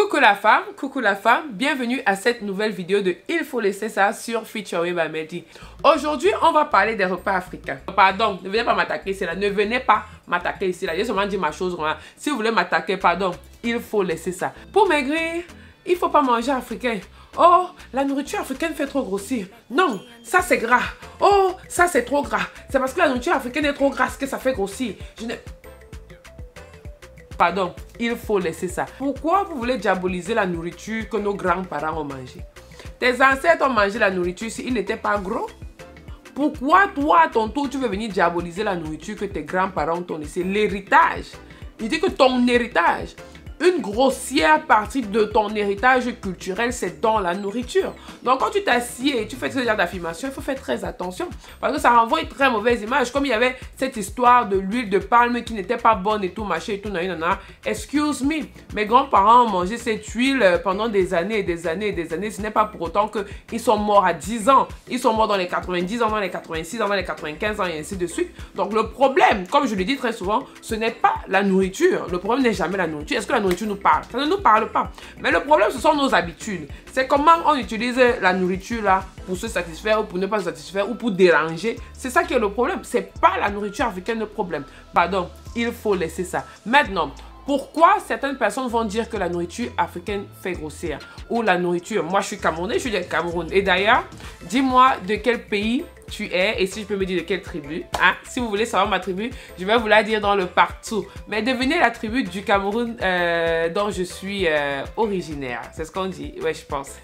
Coucou la femme, bienvenue à cette nouvelle vidéo de Il faut laisser ça sur Featuring by Mehdi. Aujourd'hui, on va parler des repas africains. Pardon, ne venez pas m'attaquer ici là, ne venez pas m'attaquer ici là. J'ai seulement dit ma chose. Voilà. Si vous voulez m'attaquer, pardon, il faut laisser ça. Pour maigrir, il faut pas manger africain. Oh, la nourriture africaine fait trop grossir. Non, ça c'est gras. Oh, ça c'est trop gras. C'est parce que la nourriture africaine est trop grasse que ça fait grossir. Pardon, il faut laisser ça. Pourquoi vous voulez diaboliser la nourriture que nos grands-parents ont mangé? Tes ancêtres ont mangé la nourriture s'ils n'étaient pas gros. Pourquoi toi, à ton tour, tu veux venir diaboliser la nourriture que tes grands-parents t'ont laissé? L'héritage. Il dit que ton héritage, une grossière partie de ton héritage culturel, c'est dans la nourriture. Donc, quand tu t'assieds et tu fais ce genre d'affirmation, il faut faire très attention. Parce que ça renvoie une très mauvaise image. Comme il y avait cette histoire de l'huile de palme qui n'était pas bonne et tout, machin et tout, nanana. Excuse me, mes grands-parents ont mangé cette huile pendant des années et des années et des années. Ce n'est pas pour autant qu'ils sont morts à 10 ans. Ils sont morts dans les 90 ans, dans les 86 ans, dans les 95 ans et ainsi de suite. Donc, le problème, comme je le dis très souvent, ce n'est pas la nourriture. Le problème n'est jamais la nourriture. Est-ce que la nourriture nous parle? Ça ne nous parle pas. Mais le problème, ce sont nos habitudes. C'est comment on utilise la nourriture là pour se satisfaire ou pour ne pas se satisfaire ou pour déranger. C'est ça qui est le problème. C'est pas la nourriture africaine le problème. Pardon, il faut laisser ça. Maintenant, pourquoi certaines personnes vont dire que la nourriture africaine fait grossir? Ou la nourriture, moi je suis Camerounais, je suis du Cameroun. Et d'ailleurs, dis-moi de quel pays tu es et si je peux me dire de quelle tribu. Hein? Si vous voulez savoir ma tribu, je vais vous la dire dans le partout. Mais devinez la tribu du Cameroun dont je suis originaire. C'est ce qu'on dit. Ouais, je pense.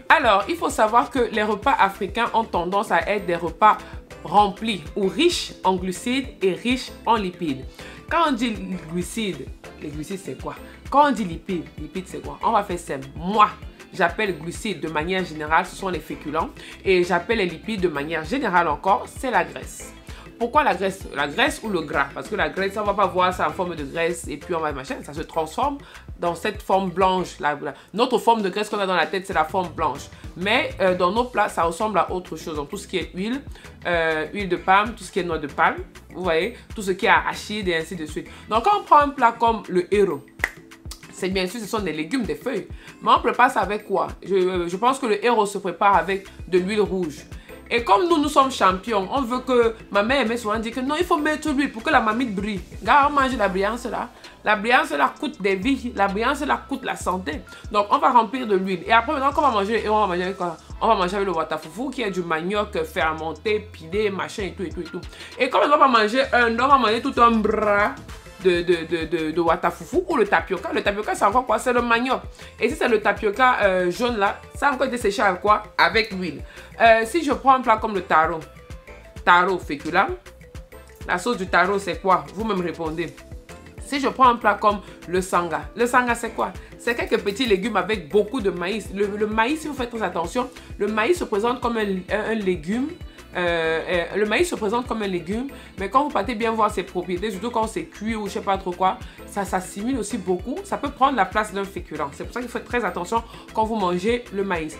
Alors, il faut savoir que les repas africains ont tendance à être des repas remplis ou riches en glucides et riches en lipides. Quand on dit glucides, les glucides c'est quoi? Quand on dit lipides, lipides c'est quoi? On va faire simple. Moi, j'appelle glucides de manière générale, ce sont les féculents. Et j'appelle les lipides de manière générale encore, c'est la graisse. Pourquoi la graisse? La graisse ou le gras? Parce que la graisse, on ne va pas voir ça en forme de graisse et puis on va machin. Ça se transforme dans cette forme blanche. Notre forme de graisse qu'on a dans la tête, c'est la forme blanche. Mais dans nos plats, ça ressemble à autre chose. Donc tout ce qui est huile, huile de palme, tout ce qui est noix de palme, vous voyez, tout ce qui est arachide et ainsi de suite. Donc quand on prend un plat comme le héros, c'est bien sûr, ce sont des légumes, des feuilles. Mais on prépare ça avec quoi? Je pense que le héros se prépare avec de l'huile rouge. Et comme nous sommes champions, on veut que... Ma mère aimait souvent dire que non, il faut mettre l'huile pour que la marmite brille. Regarde, on mange la brillance là. La brillance là coûte des vies. La brillance là coûte la santé. Donc, on va remplir de l'huile. Et après, maintenant, qu'on va manger le héros, on va manger avec quoi? On va manger avec le watafoufou qui est du manioc fermenté, pilé, machin et tout et tout et tout. Et comme on va pas manger on va manger tout un bras de watafoufou ou le tapioca. Le tapioca, c'est encore quoi? C'est le manioc. Et si c'est le tapioca jaune là, ça a encore été séché avec quoi? Avec l'huile. Si je prends un plat comme le taro, taro féculent, la sauce du taro c'est quoi? Vous me répondez. Si je prends un plat comme le sanga c'est quoi? C'est quelques petits légumes avec beaucoup de maïs. Le maïs, si vous faites très attention, le maïs se présente comme un légume. Le maïs se présente comme un légume, mais quand vous partez bien voir ses propriétés, surtout quand c'est cuit ou je sais pas trop quoi, ça s'assimile aussi beaucoup. Ça peut prendre la place d'un féculent. C'est pour ça qu'il faut faire très attention quand vous mangez le maïs.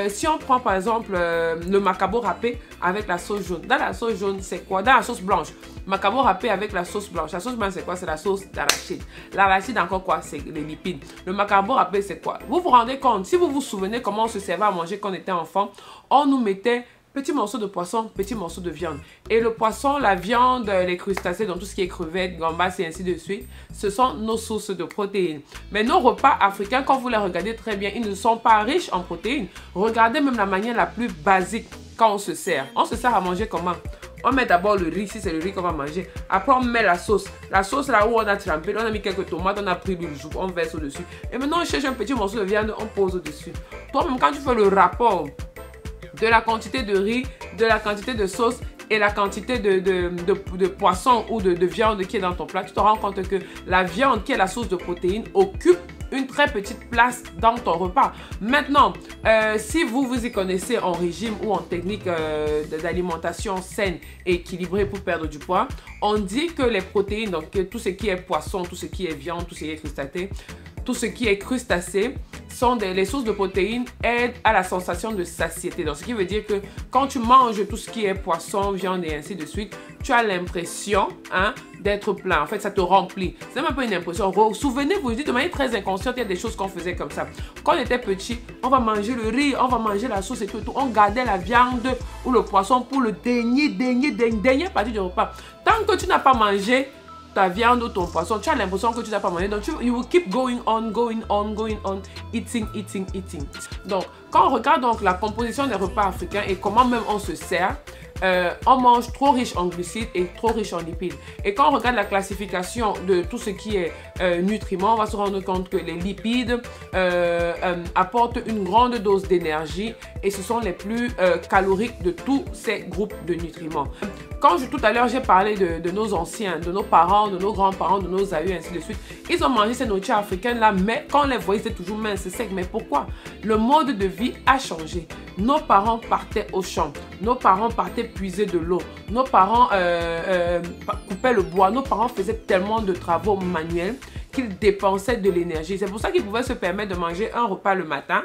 Si on prend par exemple le macabo râpé avec la sauce jaune. Dans la sauce jaune, c'est quoi? Dans la sauce blanche. Macabo râpé avec la sauce blanche. La sauce blanche, c'est quoi? C'est la sauce d'arachide. L'arachide, encore quoi? C'est les lipides. Le macabo râpé, c'est quoi? Vous vous rendez compte? Si vous vous souvenez comment on se servait à manger quand on était enfant, on nous mettait petits morceaux de poisson, petits morceaux de viande. Et le poisson, la viande, les crustacés, donc tout ce qui est crevettes, gambas et ainsi de suite, ce sont nos sources de protéines. Mais nos repas africains, quand vous les regardez très bien, ils ne sont pas riches en protéines. Regardez même la manière la plus basique quand on se sert. On se sert à manger comment? On met d'abord le riz, si c'est le riz qu'on va manger. Après, on met la sauce. La sauce là où on a trempé, on a mis quelques tomates, on a pris l'huile, on verse au-dessus. Et maintenant, on cherche un petit morceau de viande, on pose au-dessus. Toi-même, quand tu fais le rapport de la quantité de riz, de la quantité de sauce et la quantité de poisson ou de viande qui est dans ton plat, tu te rends compte que la viande qui est la source de protéines occupe une très petite place dans ton repas. Maintenant, si vous y connaissez en régime ou en technique d'alimentation saine et équilibrée pour perdre du poids, on dit que les protéines, donc tout ce qui est poisson, tout ce qui est viande, tout ce qui est crustacé, les sources de protéines aident à la sensation de satiété. Donc, ce qui veut dire que quand tu manges tout ce qui est poisson, viande et ainsi de suite, tu as l'impression d'être plein. En fait, ça te remplit. C'est même pas une impression. Souvenez-vous, je dis de manière très inconsciente, il y a des choses qu'on faisait comme ça. Quand on était petit, on va manger le riz, on va manger la sauce et tout. On gardait la viande ou le poisson pour le dernier partie du repas. Tant que tu n'as pas mangé ta viande ou ton poisson, tu as l'impression que tu n'as pas mangé. Donc, you will keep going on, eating. Donc, quand on regarde donc la composition des repas africains et comment même on se sert, on mange trop riche en glucides et trop riche en lipides. Et quand on regarde la classification de tout ce qui est nutriments, on va se rendre compte que les lipides apportent une grande dose d'énergie et ce sont les plus caloriques de tous ces groupes de nutriments. Quand tout à l'heure j'ai parlé de nos anciens, de nos parents, de nos grands-parents, de nos aïeux, ainsi de suite, ils ont mangé ces nourritures africaines-là, mais quand on les voyait, c'était toujours mince, c'est sec. Mais pourquoi? Le mode de vie a changé. Nos parents partaient au champ, nos parents partaient puiser de l'eau, nos parents coupaient le bois, nos parents faisaient tellement de travaux manuels qu'ils dépensaient de l'énergie. C'est pour ça qu'ils pouvaient se permettre de manger un repas le matin,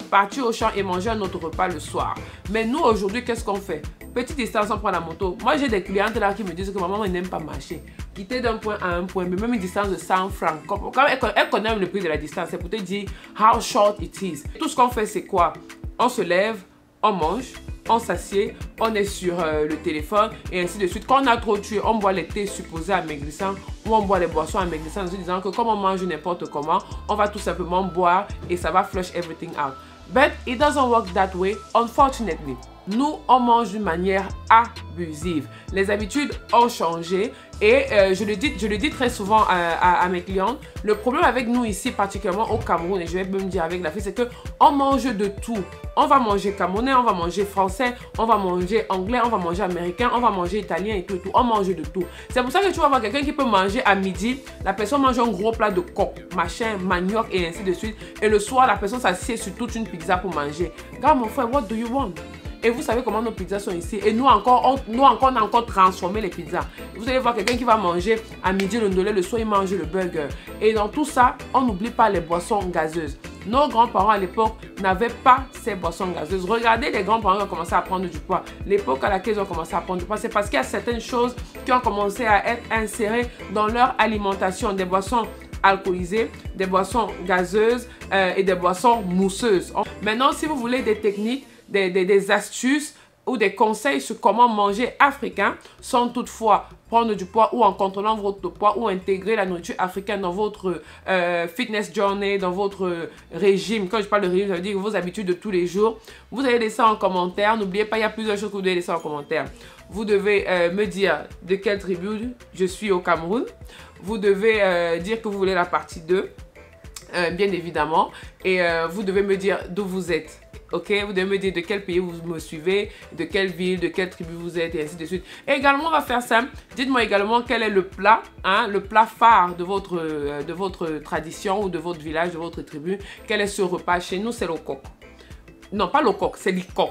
partir au champ et manger un autre repas le soir. Mais nous, aujourd'hui, qu'est-ce qu'on fait? Petite distance, on prend la moto. Moi, j'ai des clientes là qui me disent que maman, elle n'aime pas marcher. Quitter d'un point à un point, mais même une distance de 100 francs. Quand elle connaît le prix de la distance, c'est pour te dire how short it is. Tout ce qu'on fait, c'est quoi? On se lève, on mange, on s'assied, on est sur le téléphone et ainsi de suite. Quand on a trop tué, on boit les thés supposés amaigrissants ou on boit les boissons amaigrissantes en se disant que comme on mange n'importe comment, on va tout simplement boire et ça va flush everything out. But it doesn't work that way, unfortunately. Nous, on mange d'une manière abusive. Les habitudes ont changé et je le dis très souvent à mes clientes. Le problème avec nous ici, particulièrement au Cameroun, et je vais même dire avec l'Afrique, c'est qu'on mange de tout. On va manger camerounais, on va manger français, on va manger anglais, on va manger américain, on va manger italien et tout. On mange de tout. C'est pour ça que tu vas voir quelqu'un qui peut manger à midi, la personne mange un gros plat de coq, machin, manioc et ainsi de suite. Et le soir, la personne s'assied sur toute une pizza pour manger. Regarde mon frère, what do you want? Et vous savez comment nos pizzas sont ici. Et nous encore, on a encore transformé les pizzas. Vous allez voir quelqu'un qui va manger à midi le ndolé, le soir il mange le burger. Et dans tout ça, on n'oublie pas les boissons gazeuses. Nos grands-parents à l'époque n'avaient pas ces boissons gazeuses. Regardez les grands-parents qui ont commencé à prendre du poids. L'époque à laquelle ils ont commencé à prendre du poids, c'est parce qu'il y a certaines choses qui ont commencé à être insérées dans leur alimentation. Des boissons alcoolisées, des boissons gazeuses et des boissons mousseuses. Maintenant, si vous voulez des techniques, des astuces ou des conseils sur comment manger africain sans toutefois prendre du poids ou en contrôlant votre poids ou intégrer la nourriture africaine dans votre fitness journey, dans votre régime. Quand je parle de régime, ça veut dire vos habitudes de tous les jours. Vous allez laisser en commentaire. N'oubliez pas, il y a plusieurs choses que vous devez laisser en commentaire. Vous devez me dire de quelle tribu je suis au Cameroun. Vous devez dire que vous voulez la partie 2, bien évidemment. Et vous devez me dire d'où vous êtes. Ok, vous devez me dire de quel pays vous me suivez, de quelle ville, de quelle tribu vous êtes et ainsi de suite. Et également, on va faire ça. Dites-moi également quel est le plat phare de votre tradition ou de votre village, de votre tribu. Quel est ce repas? Chez nous, c'est le coq. Non, pas le coq, c'est le coq.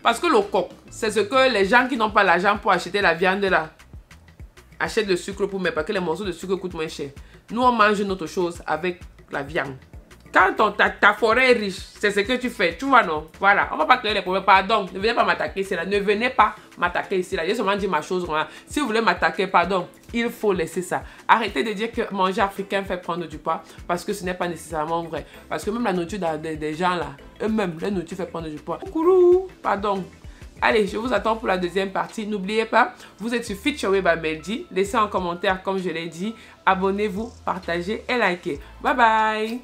Parce que le coq, c'est ce que les gens qui n'ont pas l'argent pour acheter la viande là, achètent le sucre pour mettre, parce que les morceaux de sucre coûtent moins cher. Nous, on mange une autre chose avec la viande. Quand ta forêt est riche, c'est ce que tu fais. Tu vois, non? Voilà. On ne va pas créer les problèmes. Pardon, ne venez pas m'attaquer ici là. Ne venez pas m'attaquer ici là. J'ai seulement dit ma chose. Voilà. Si vous voulez m'attaquer, pardon, il faut laisser ça. Arrêtez de dire que manger africain fait prendre du poids parce que ce n'est pas nécessairement vrai. Parce que même la nourriture des gens là, eux-mêmes, la nourriture fait prendre du poids. Coucou, pardon. Allez, je vous attends pour la deuxième partie. N'oubliez pas, vous êtes sur Featureway by Meldy. Laissez un commentaire comme je l'ai dit. Abonnez-vous, partagez et likez. Bye bye.